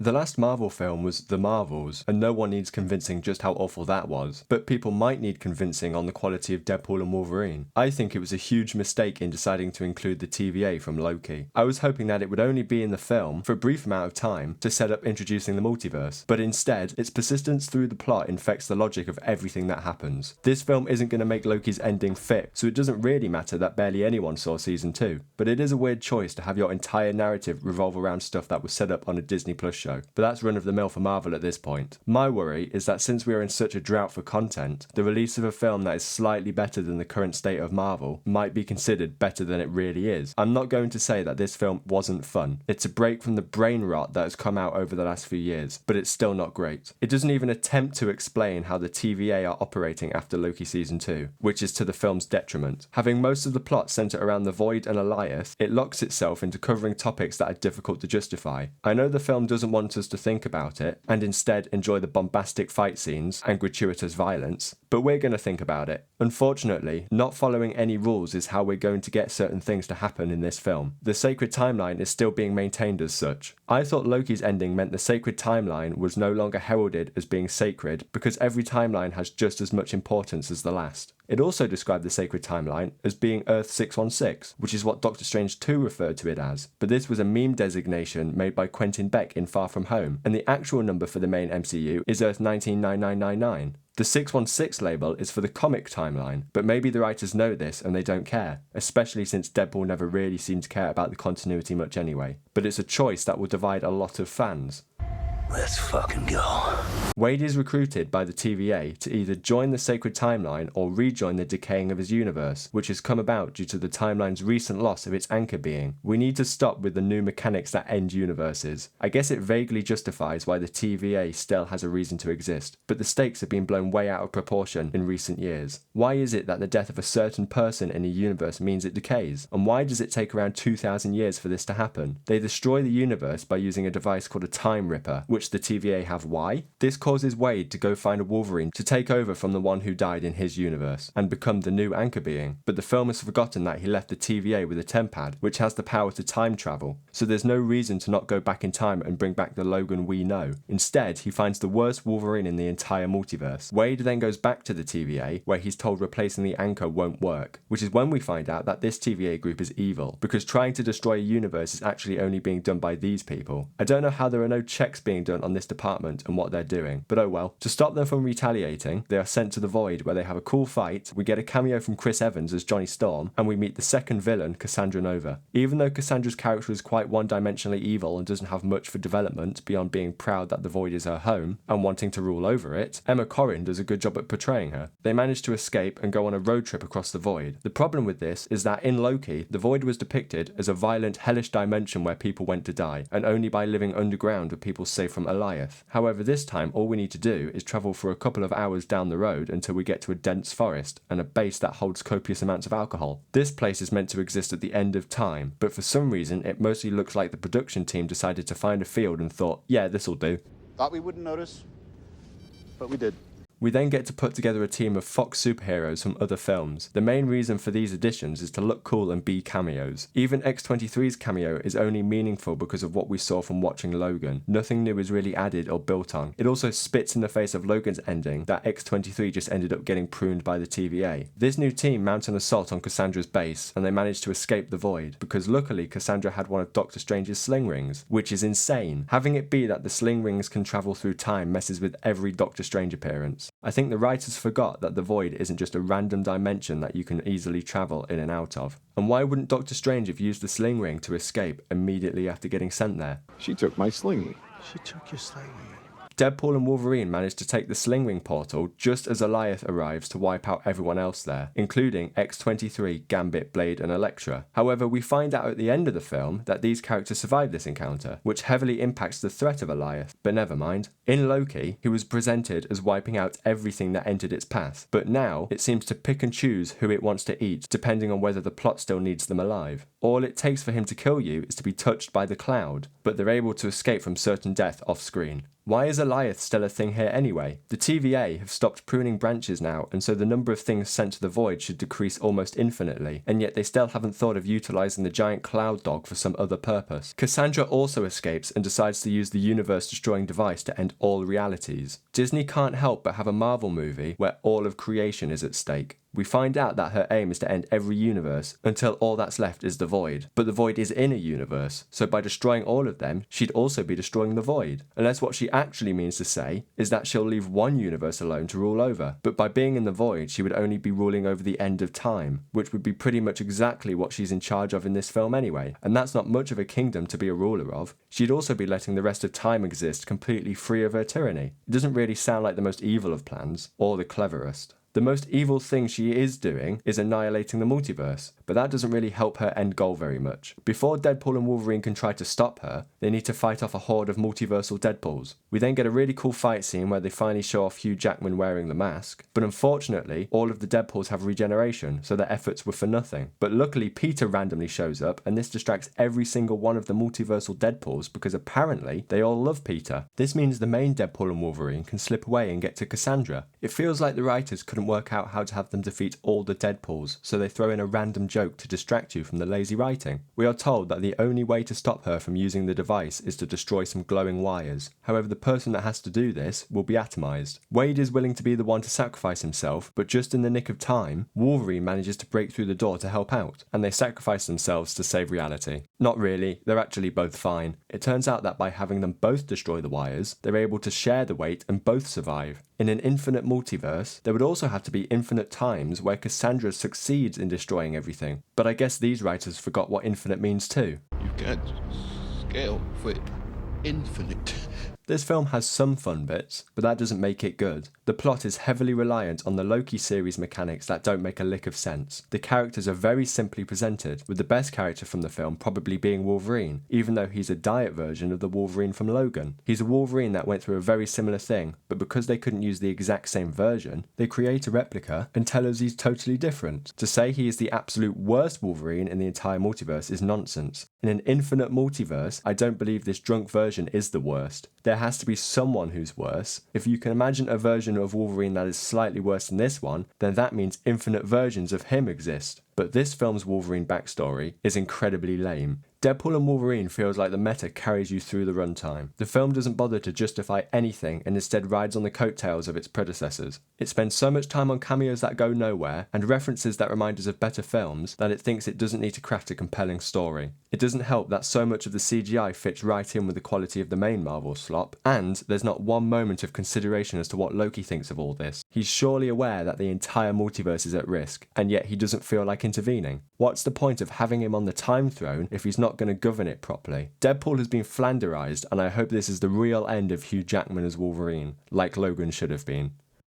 The last Marvel film was The Marvels, and no one needs convincing just how awful that was, but people might need convincing on the quality of Deadpool and Wolverine. I think it was a huge mistake in deciding to include the TVA from Loki. I was hoping that it would only be in the film, for a brief amount of time, to set up introducing the multiverse, but instead, its persistence through the plot infects the logic of everything that happens. This film isn't going to make Loki's ending fit, so it doesn't really matter that barely anyone saw season 2, but it is a weird choice to have your entire narrative revolve around stuff that was set up on a Disney Plus show. But that's run of the mill for Marvel at this point. My worry is that since we are in such a drought for content, the release of a film that is slightly better than the current state of Marvel might be considered better than it really is. I'm not going to say that this film wasn't fun. It's a break from the brain rot that has come out over the last few years, but it's still not great. It doesn't even attempt to explain how the TVA are operating after Loki season 2, which is to the film's detriment. Having most of the plot centre around the Void and Alioth, it locks itself into covering topics that are difficult to justify. I know the film doesn't want us to think about it, and instead enjoy the bombastic fight scenes and gratuitous violence, but we're going to think about it. Unfortunately, not following any rules is how we're going to get certain things to happen in this film. The sacred timeline is still being maintained as such. I thought Loki's ending meant the sacred timeline was no longer heralded as being sacred because every timeline has just as much importance as the last. It also described the sacred timeline as being Earth 616, which is what Doctor Strange 2 referred to it as, but this was a meme designation made by Quentin Beck in Far From Home, and the actual number for the main MCU is Earth 199999. The 616 label is for the comic timeline, but maybe the writers know this and they don't care, especially since Deadpool never really seemed to care about the continuity much anyway. But it's a choice that will divide a lot of fans. Let's fucking go. Wade is recruited by the TVA to either join the sacred timeline or rejoin the decaying of his universe, which has come about due to the timeline's recent loss of its anchor being. We need to stop with the new mechanics that end universes. I guess it vaguely justifies why the TVA still has a reason to exist, but the stakes have been blown way out of proportion in recent years. Why is it that the death of a certain person in a universe means it decays? And why does it take around 2,000 years for this to happen? They destroy the universe by using a device called a time ripper, which the TVA have. Why? This causes Wade to go find a Wolverine to take over from the one who died in his universe and become the new anchor being. But the film has forgotten that he left the TVA with a tempad, which has the power to time travel, so there's no reason to not go back in time and bring back the Logan we know. Instead, he finds the worst Wolverine in the entire multiverse. Wade then goes back to the TVA, where he's told replacing the anchor won't work, which is when we find out that this TVA group is evil, because trying to destroy a universe is actually only being done by these people. I don't know how there are no checks being done on this department and what they're doing, but oh well. To stop them from retaliating, they are sent to the Void, where they have a cool fight. We get a cameo from Chris Evans as Johnny Storm, and we meet the second villain, Cassandra Nova. Even though Cassandra's character is quite one-dimensionally evil and doesn't have much for development beyond being proud that the Void is her home and wanting to rule over it, Emma Corrin does a good job at portraying her. They manage to escape and go on a road trip across the Void. The problem with this is that in Loki, the Void was depicted as a violent, hellish dimension where people went to die, and only by living underground were people safe from Alioth. However, this time all we need to do is travel for a couple of hours down the road until we get to a dense forest and a base that holds copious amounts of alcohol. This place is meant to exist at the end of time, but for some reason it mostly looks like the production team decided to find a field and thought, yeah, this'll do. Thought we wouldn't notice, but we did. We then get to put together a team of Fox superheroes from other films. The main reason for these additions is to look cool and be cameos. Even X-23's cameo is only meaningful because of what we saw from watching Logan. Nothing new is really added or built on. It also spits in the face of Logan's ending that X-23 just ended up getting pruned by the TVA. This new team mounts an assault on Cassandra's base, and they manage to escape the Void, because luckily Cassandra had one of Doctor Strange's sling rings, which is insane. Having it be that the sling rings can travel through time messes with every Doctor Strange appearance. I think the writers forgot that the Void isn't just a random dimension that you can easily travel in and out of. And why wouldn't Doctor Strange have used the sling ring to escape immediately after getting sent there? She took my slingy. She took your slingy. Deadpool and Wolverine manage to take the sling ring portal just as Alioth arrives to wipe out everyone else there, including X-23, Gambit, Blade and Elektra. However, we find out at the end of the film that these characters survived this encounter, which heavily impacts the threat of Alioth, but never mind. In Loki, he was presented as wiping out everything that entered its path, but now it seems to pick and choose who it wants to eat depending on whether the plot still needs them alive. All it takes for him to kill you is to be touched by the cloud, but they're able to escape from certain death off screen. Why is Eliath still a thing here anyway? The TVA have stopped pruning branches now, and so the number of things sent to the void should decrease almost infinitely, and yet they still haven't thought of utilising the giant cloud dog for some other purpose. Cassandra also escapes and decides to use the universe-destroying device to end all realities. Disney can't help but have a Marvel movie where all of creation is at stake. We find out that her aim is to end every universe until all that's left is the void. But the void is in a universe, so by destroying all of them, she'd also be destroying the void. Unless what she actually means to say is that she'll leave one universe alone to rule over. But by being in the void, she would only be ruling over the end of time, which would be pretty much exactly what she's in charge of in this film anyway. And that's not much of a kingdom to be a ruler of. She'd also be letting the rest of time exist completely free of her tyranny. It doesn't really sound like the most evil of plans, or the cleverest. The most evil thing she is doing is annihilating the multiverse, but that doesn't really help her end goal very much. Before Deadpool and Wolverine can try to stop her, they need to fight off a horde of multiversal Deadpools. We then get a really cool fight scene where they finally show off Hugh Jackman wearing the mask, but unfortunately, all of the Deadpools have regeneration, so their efforts were for nothing. But luckily, Peter randomly shows up, and this distracts every single one of the multiversal Deadpools because apparently they all love Peter. This means the main Deadpool and Wolverine can slip away and get to Cassandra. It feels like the writers couldn't work out how to have them defeat all the Deadpools, so they throw in a random joke to distract you from the lazy writing. We are told that the only way to stop her from using the device is to destroy some glowing wires. However, the person that has to do this will be atomized. Wade is willing to be the one to sacrifice himself, but just in the nick of time, Wolverine manages to break through the door to help out, and they sacrifice themselves to save reality. Not really, they're actually both fine. It turns out that by having them both destroy the wires, they're able to share the weight and both survive. In an infinite multiverse, there would also have to be infinite times where Cassandra succeeds in destroying everything. But I guess these writers forgot what infinite means too. You can't scale for infinite. This film has some fun bits, but that doesn't make it good. The plot is heavily reliant on the Loki series mechanics that don't make a lick of sense. The characters are very simply presented, with the best character from the film probably being Wolverine, even though he's a diet version of the Wolverine from Logan. He's a Wolverine that went through a very similar thing, but because they couldn't use the exact same version, they create a replica and tell us he's totally different. To say he is the absolute worst Wolverine in the entire multiverse is nonsense. In an infinite multiverse, I don't believe this drunk version is the worst. There has to be someone who's worse. If you can imagine a version of Wolverine that is slightly worse than this one, then that means infinite versions of him exist. But this film's Wolverine backstory is incredibly lame. Deadpool and Wolverine feels like the meta carries you through the runtime. The film doesn't bother to justify anything and instead rides on the coattails of its predecessors. It spends so much time on cameos that go nowhere and references that remind us of better films that it thinks it doesn't need to craft a compelling story. It doesn't help that so much of the CGI fits right in with the quality of the main Marvel slop, and there's not one moment of consideration as to what Loki thinks of all this. He's surely aware that the entire multiverse is at risk, and yet he doesn't feel like intervening. What's the point of having him on the time throne if he's not going to govern it properly? Deadpool has been flanderized, and I hope this is the real end of Hugh Jackman as Wolverine, like Logan should have been.